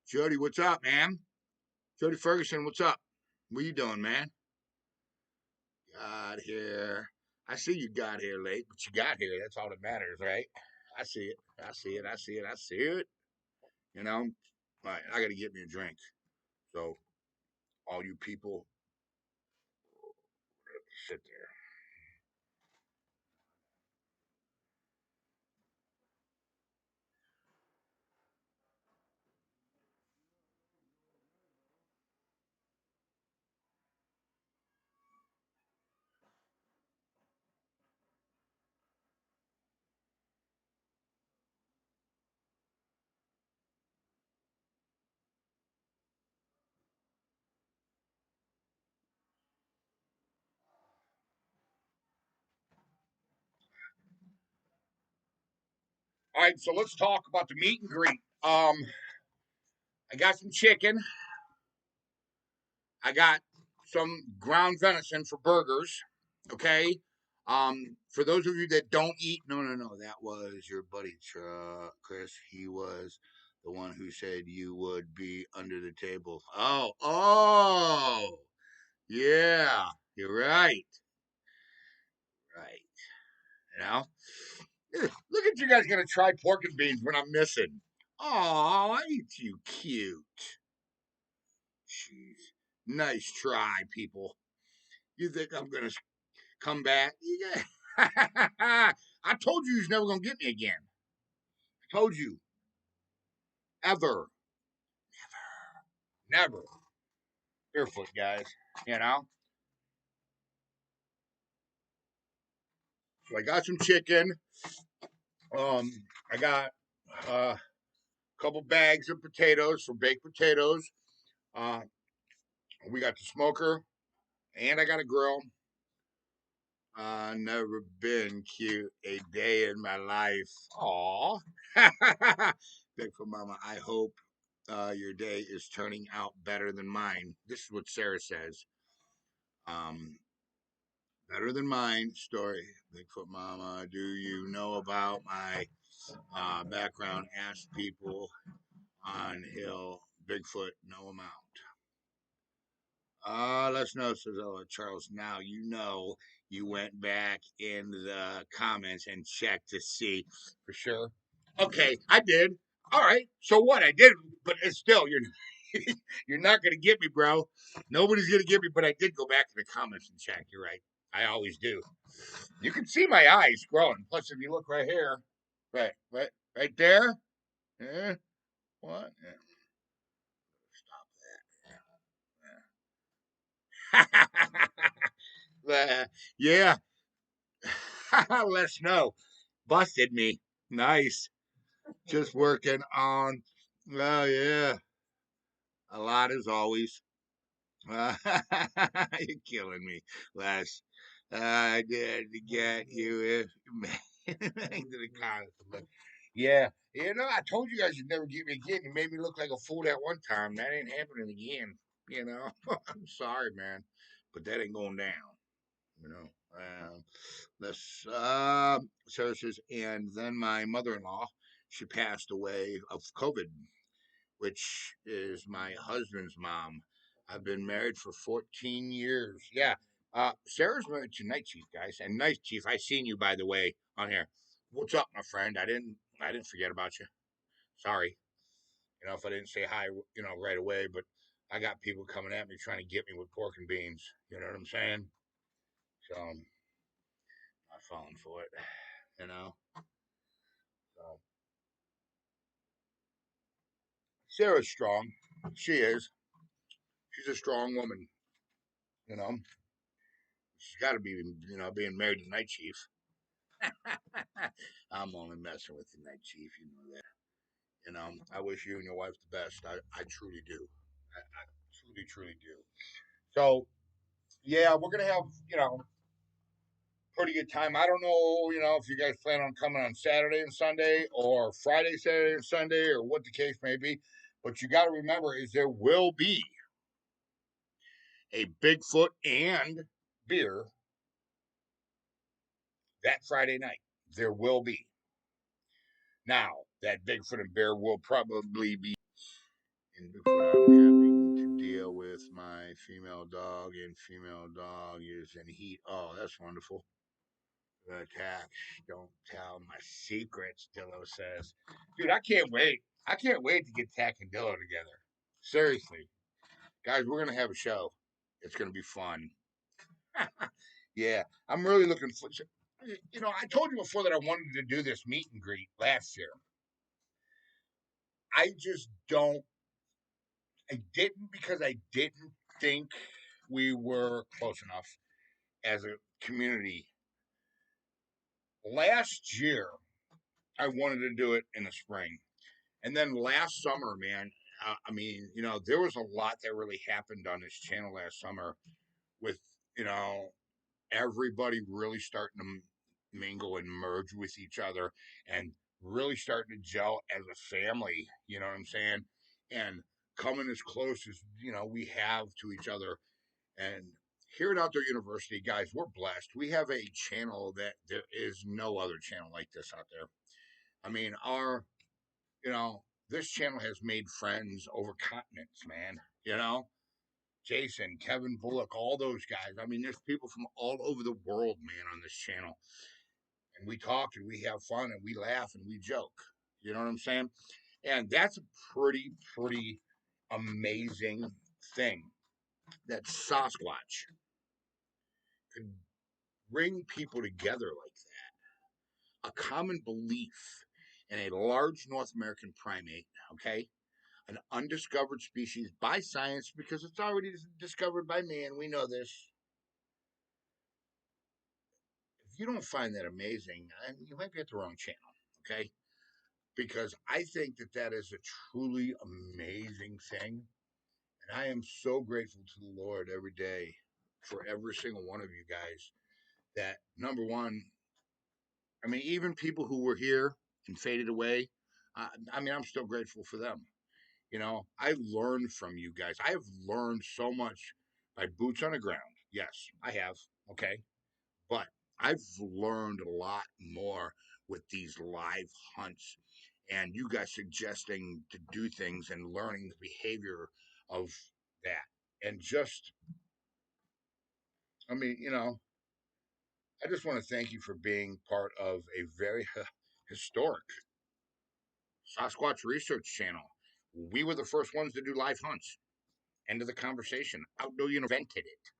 Jody, what's up, man? Jody Ferguson, what's up? What you doing, man? Got here. I see you got here late, but you got here. That's all that matters, right? I see it. I see it. I see it. I see it. You know? All right, I got to get me a drink. So, all you people, sit there. All right, so let's talk about the meet and greet. I got some chicken. I got some ground venison for burgers. Okay. For those of you that don't eat, no, that was your buddy, Chris. He was the one who said you would be under the table. Oh, yeah, you're right. Right. You know, look at you guys gonna try pork and beans when I'm missing. Oh, ain't you cute? Jeez. Nice try, people. You think I'm gonna come back? Yeah. I told you he's never gonna get me again. I told you. Ever. Never. Barefoot, guys. You know? So I got some chicken. I got a couple bags of potatoes for baked potatoes. Uh, we got the smoker, and I got a grill. Never been cute a day in my life. Aw. Bigfoot Mama, I hope your day is turning out better than mine. This is what Sarah says. Um, better than mine story. Bigfoot Mama, do you know about my background? Ask people on Hill, Bigfoot, no amount. Let's know, says Charles. Now you know you went back in the comments and checked to see for sure. Okay, I did. All right. So what? I did, but it's still you're not gonna get me, bro. Nobody's gonna get me. But I did go back in the comments and check. You're right. I always do. You can see my eyes growing. Plus, if you look right here, right there. Eh, what? Stop that. Yeah. Let's know. Busted me. Nice. Just working on. Oh yeah. A lot as always. You're killing me, Les. I did get you into the comments. Yeah, I told you guys you'd never get me again. You made me look like a fool that one time. That ain't happening again. I'm sorry, man, but that ain't going down. You know. This Sarah says, and then my mother-in-law, she passed away of COVID, which is my husband's mom. I've been married for 14 years. Yeah. Sarah's married to Night Chief, guys. And Night Chief, I seen you by the way on here. What's up, my friend? I didn't forget about you. Sorry. If I didn't say hi, right away, but I got people coming at me trying to get me with pork and beans. You know what I'm saying? So I'm not falling for it. You know? So Sarah's strong. She is. She's a strong woman, you know. She's got to be, being married to Night Chief. I'm only messing with the Night Chief, you know that. I wish you and your wife the best. I truly do. I truly, truly do. So, yeah, we're going to have, pretty good time. I don't know, if you guys plan on coming on Saturday and Sunday or Friday, Saturday and Sunday or what the case may be. But you got to remember is there will be a Bigfoot and beer that Friday night. There will be. Now, that Bigfoot and bear will probably be in Bigfoot. I'm having to deal with my female dog, and female dog is in heat. Oh, that's wonderful. Attack. Don't tell my secrets, Dillo says. Dude, I can't wait. I can't wait to get Tack and Dillo together. Seriously. Guys, we're going to have a show. It's going to be fun. Yeah, I'm really looking for. I told you before that I wanted to do this meet and greet last year. I just don't. I didn't because I didn't think we were close enough as a community. Last year, I wanted to do it in the spring. And then last summer, man, there was a lot that really happened on this channel last summer with, you know, everybody really starting to mingle and merge with each other and really starting to gel as a family, you know what I'm saying? And coming as close as, we have to each other. And here at Outdoor University, guys, we're blessed. We have a channel that there is no other channel like this out there. I mean, this channel has made friends over continents, man. Jason, Kevin Bullock, all those guys. I mean, there's people from all over the world, man, on this channel. And we talk and we have fun and we laugh and we joke. You know what I'm saying? And that's a pretty amazing thing that Sasquatch could bring people together like that. A common belief in a large North American primate, okay? An undiscovered species by science because it's already discovered by man. We know this. If you don't find that amazing, you might be at the wrong channel, okay? Because I think that that is a truly amazing thing. And I am so grateful to the Lord every day for every single one of you guys that, number one, even people who were here and faded away, I'm still grateful for them. I learned from you guys. I have learned so much by boots on the ground. Yes, I have. Okay. But I've learned a lot more with these live hunts and you guys suggesting to do things and learning the behavior of that. And just, I mean, I just want to thank you for being part of a very historic Sasquatch research channel. We were the first ones to do live hunts. End of the conversation. Outdoor invented it.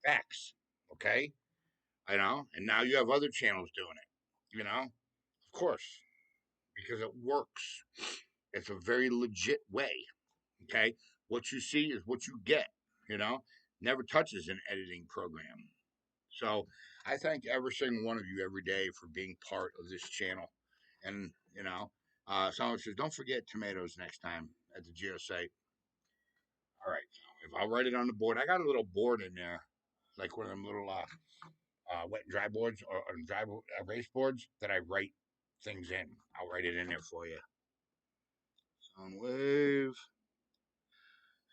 Facts. Okay? And now you have other channels doing it. Of course, because it works. It's a very legit way. Okay? What you see is what you get, you know? Never touches an editing program. So I thank every single one of you every day for being part of this channel. And, someone says, don't forget tomatoes next time at the geosite. All right. So if I'll write it on the board, I got a little board in there, like one of them little wet and dry boards or dry erase boards that I write things in. I'll write it in there for you. Sound wave.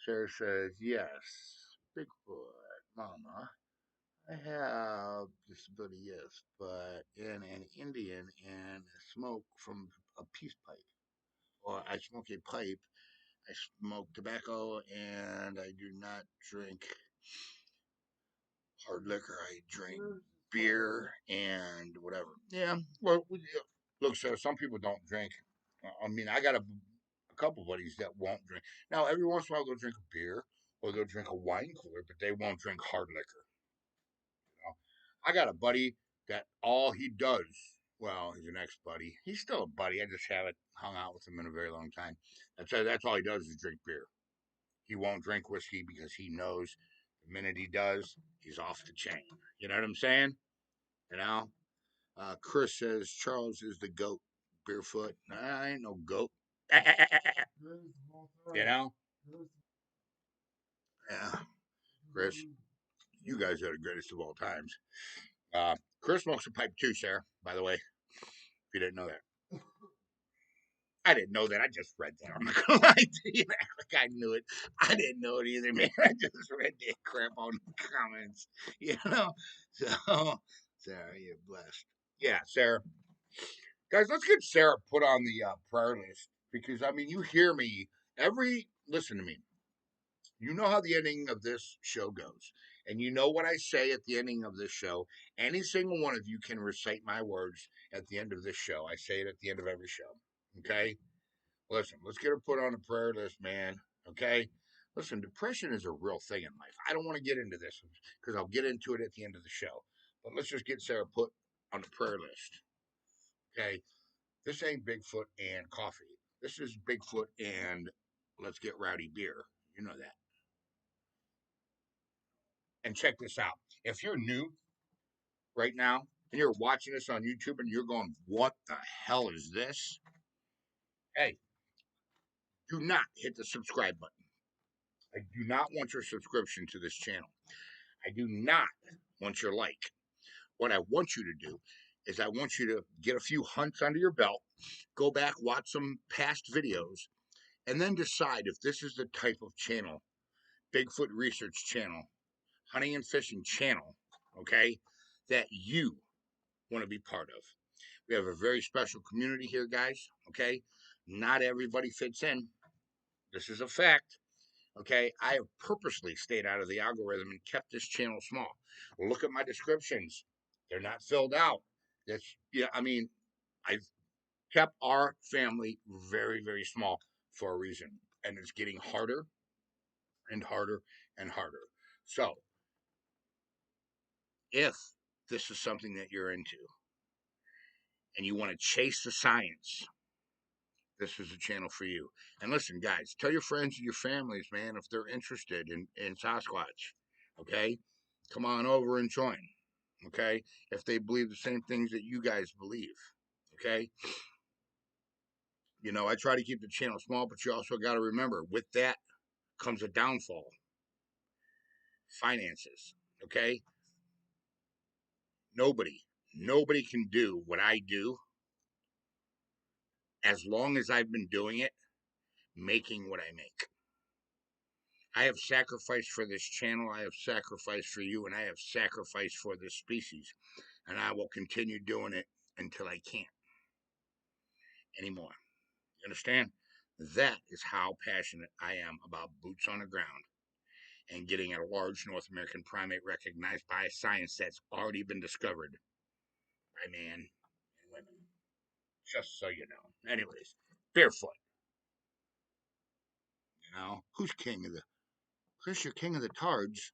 Sarah says, yes, Bigfoot, Mama. I have disability, yes, but in an Indian and smoke from a peace pipe. Or I smoke a pipe, I smoke tobacco, and I do not drink hard liquor. I drink beer and whatever. Yeah, well, look, so some people don't drink. I mean, I got a couple buddies that won't drink. Now, every once in a while, they'll drink a beer or they'll drink a wine cooler, but they won't drink hard liquor. I got a buddy that all he does, well, he's an ex buddy. He's still a buddy. I just haven't hung out with him in a very long time. That's all he does is drink beer. He won't drink whiskey because he knows the minute he does, he's off the chain. You know what I'm saying? You know? Chris says Charles is the goat. Barefoot. I ain't no goat. You know? Yeah. Chris, you guys are the greatest of all times. Chris smokes a pipe too, Sarah, by the way, if you didn't know that. I didn't know that. I just read that. I'm not gonna lie to you. Like I knew it. I didn't know it either, man. I just read that crap on the comments. You know? So Sarah, you're blessed. Yeah, Sarah. Guys, let's get Sarah put on the prayer list because I mean you hear me listen to me. You know how the ending of this show goes. And you know what I say at the ending of this show. Any single one of you can recite my words at the end of this show. I say it at the end of every show. Okay? Listen, let's get her put on the prayer list, man. Okay? Listen, depression is a real thing in life. I don't want to get into this because I'll get into it at the end of the show. But let's just get Sarah put on the prayer list. Okay? This ain't Bigfoot and coffee. This is Bigfoot and let's get rowdy beer. You know that. And check this out. If you're new right now and you're watching this on YouTube and you're going, what the hell is this? Hey, do not hit the subscribe button. I do not want your subscription to this channel. I do not want your like. What I want you to do is I want you to get a few hunts under your belt, go back, watch some past videos, and then decide if this is the type of channel, Bigfoot Research Channel, Hunting and Fishing Channel, okay, that you want to be part of. We have a very special community here, guys, okay? Not everybody fits in. This is a fact. Okay, I have purposely stayed out of the algorithm and kept this channel small. Look at my descriptions; they're not filled out. I mean, I've kept our family very, very small for a reason, and it's getting harder and harder and harder. So, if this is something that you're into and you want to chase the science, this is a channel for you. And listen, guys, tell your friends and your families, man, if they're interested in Sasquatch. Okay? Come on over and join. Okay? If they believe the same things that you guys believe. Okay? I try to keep the channel small, but you also got to remember with that comes a downfall finances. Okay? Nobody, nobody can do what I do as long as I've been doing it, making what I make. I have sacrificed for this channel, I have sacrificed for you, and I have sacrificed for this species. And I will continue doing it until I can't. anymore. You understand? That is how passionate I am about boots on the ground and getting a large North American primate recognized by a science that's already been discovered by man and women. Just so you know. Anyways, barefoot. You know, who's king of the? Chris, you're king of the tards.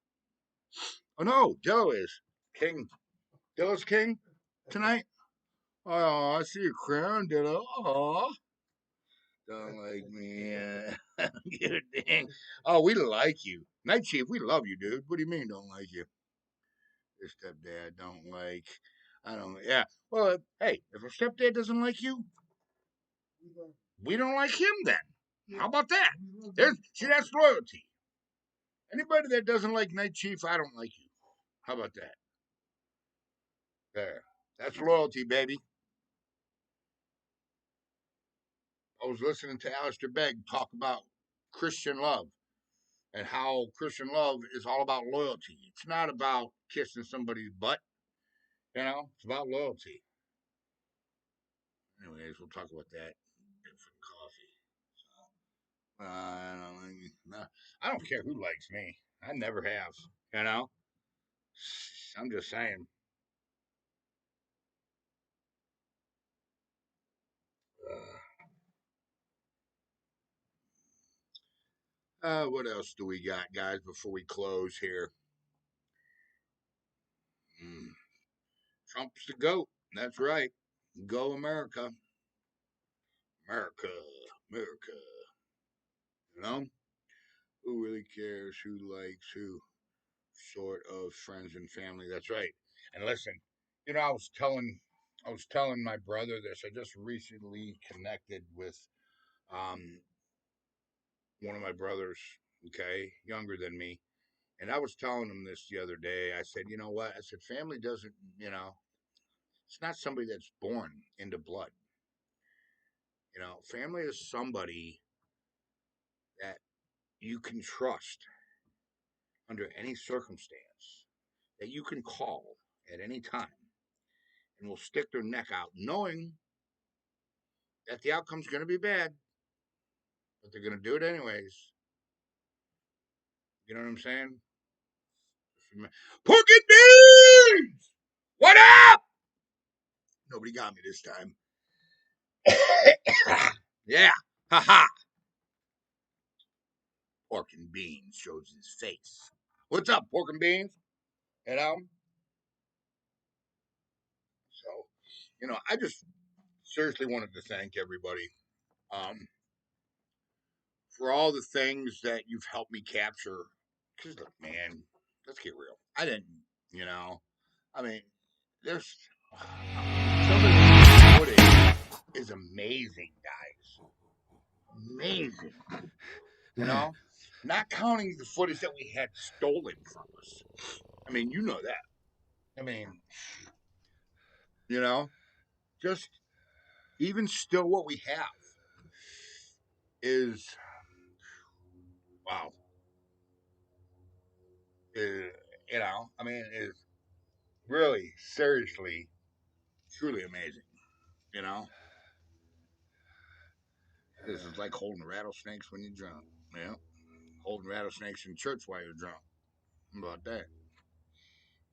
Oh no, Dillo is king. Dillo's king tonight. Oh, I see your crown, Dillo. Oh, don't like me. You dang. Oh, we like you, Night Chief. We love you, dude. What do you mean don't like you? Your stepdad don't like. I don't. Yeah. Well, hey, if a stepdad doesn't like you, we don't like him. Then how about that? See, that's loyalty. Anybody that doesn't like Night Chief, I don't like you. How about that? There. That's loyalty, baby. I was listening to Alistair Begg talk about Christian love and how Christian love is all about loyalty. It's not about kissing somebody's butt, you know, it's about loyalty. Anyways, we'll talk about that for coffee. No, I don't care who likes me. I never have, you know. I'm just saying. What else do we got, guys? Before we close here, mm, Trump's the goat. That's right. Go America, America, America. You know, who really cares? Who likes who? Sort of friends and family. That's right. And listen, you know, I was telling my brother this. I just recently connected with um, one of my brothers. Okay, younger than me, and I was telling him this the other day. I said, you know what? I said, family doesn't, you know, it's not somebody that's born into blood. You know, family is somebody that you can trust under any circumstance, that you can call at any time and will stick their neck out knowing that the outcome's going to be bad, but they're going to do it anyways. You know what I'm saying? Pork and beans! What up? Nobody got me this time. Yeah. Haha. Pork and beans shows his face. What's up, pork and beans? You know? So, you know, I just seriously wanted to thank everybody um, for all the things that you've helped me capture. Because, look, man, let's get real. I didn't, you know, I mean, there's some of this footage is amazing, guys. Amazing. You know, not counting the footage that we had stolen from us. I mean, you know that. I mean, you know, just even still, what we have is wow. Uh, you know, I mean, is really seriously, truly amazing. You know, this is like holding rattlesnakes when you're drunk. Yeah, holding rattlesnakes in church while you're drunk. How about that?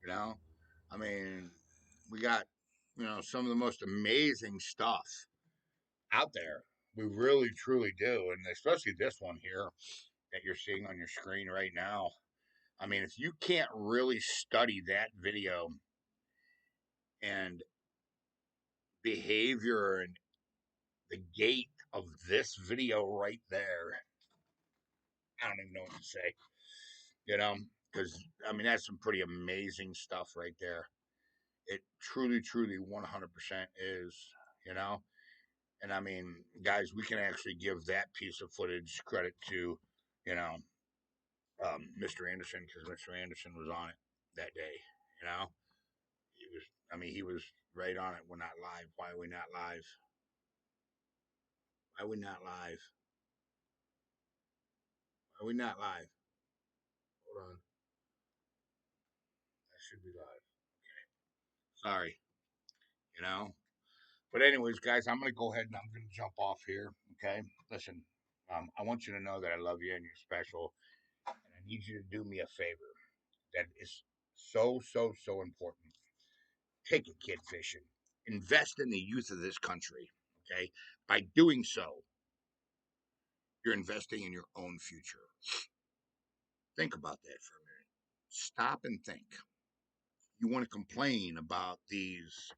You know, I mean, we got some of the most amazing stuff out there. We really truly do, and especially this one here that you're seeing on your screen right now. I mean, if you can't really study that video and behavior and the gait of this video right there, I don't even know what to say. You know, because I mean that's some pretty amazing stuff right there. It truly, truly, 100% is. You know, and I mean, guys, we can actually give that piece of footage credit to, you know, Mr. Anderson because Mr. Anderson was on it that day. You know, he was. I mean, he was right on it. We're not live. Why are we not live? Why are we not live? Why are we not live? Hold on. I should be live. Sorry. You know. But anyways, guys, I'm gonna go ahead and I'm gonna jump off here. Okay, listen, I want you to know that I love you and you're special, and I need you to do me a favor that is so important. Take a kid fishing. Invest in the youth of this country. Okay, by doing so, you're investing in your own future. Think about that for a minute. Stop and think. You want to complain about these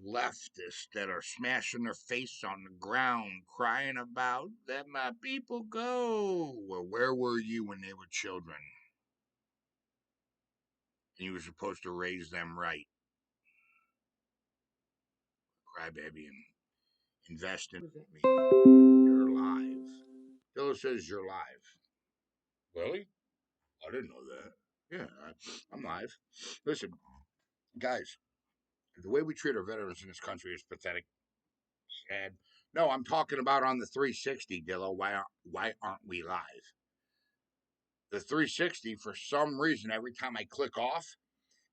leftists that are smashing their face on the ground, crying about let my people go. Well, where were you when they were children? And you were supposed to raise them right. Crybaby and invest in me. You're alive. Dilla says you're live. Really? I didn't know that. Yeah, I'm live. Listen, guys, the way we treat our veterans in this country is pathetic. Sad. No, I'm talking about on the 360, Dilla. Why aren't we live? The 360, for some reason, every time I click off,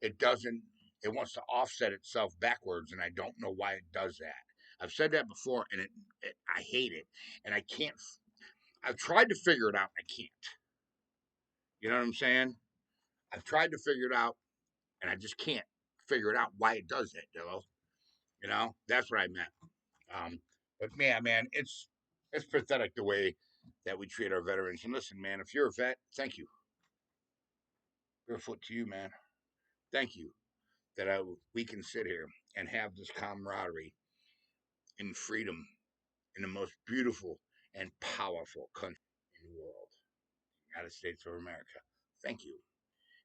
it doesn't. It wants to offset itself backwards, and I don't know why it does that. I've said that before, and I hate it, and I can't. I've tried to figure it out, and I can't. You know what I'm saying? I've tried to figure it out, and I just can't figure it out why it does that, Dillo. You know, that's what I meant. Um, but yeah, man, it's pathetic the way that we treat our veterans. And listen, man, if you're a vet, thank you. Barefoot to you, man. Thank you that we can sit here and have this camaraderie in freedom in the most beautiful and powerful country in the world, United States of America. Thank you.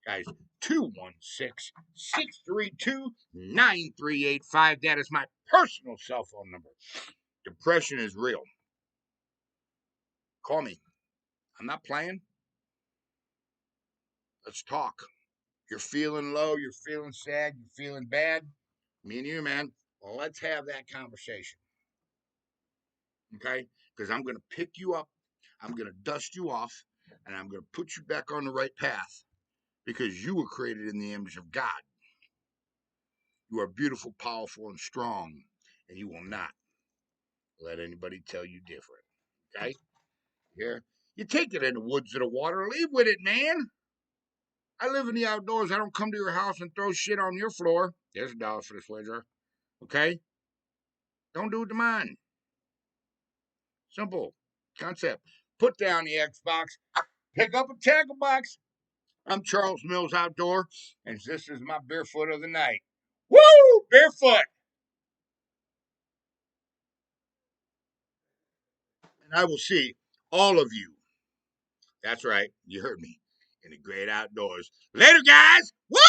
Guys, 216-632-9385. That is my personal cell phone number. Depression is real. Call me. I'm not playing. Let's talk. You're feeling low, you're feeling sad, you're feeling bad. Me and you, man. Well, let's have that conversation. Okay? Because I'm going to pick you up, I'm going to dust you off, and I'm going to put you back on the right path because you were created in the image of God. You are beautiful, powerful, and strong, and you will not let anybody tell you different. Okay? Here? You take it in the woods or the water, leave with it, man. I live in the outdoors. I don't come to your house and throw shit on your floor. There's $1 for this wager. Okay? Don't do it to mine. Simple concept. Put down the Xbox, pick up a tackle box. I'm Charles Mills Outdoor, and this is my barefoot of the night. Woo! Barefoot! And I will see all of you. That's right, you heard me. In the great outdoors. Later, guys! Woo!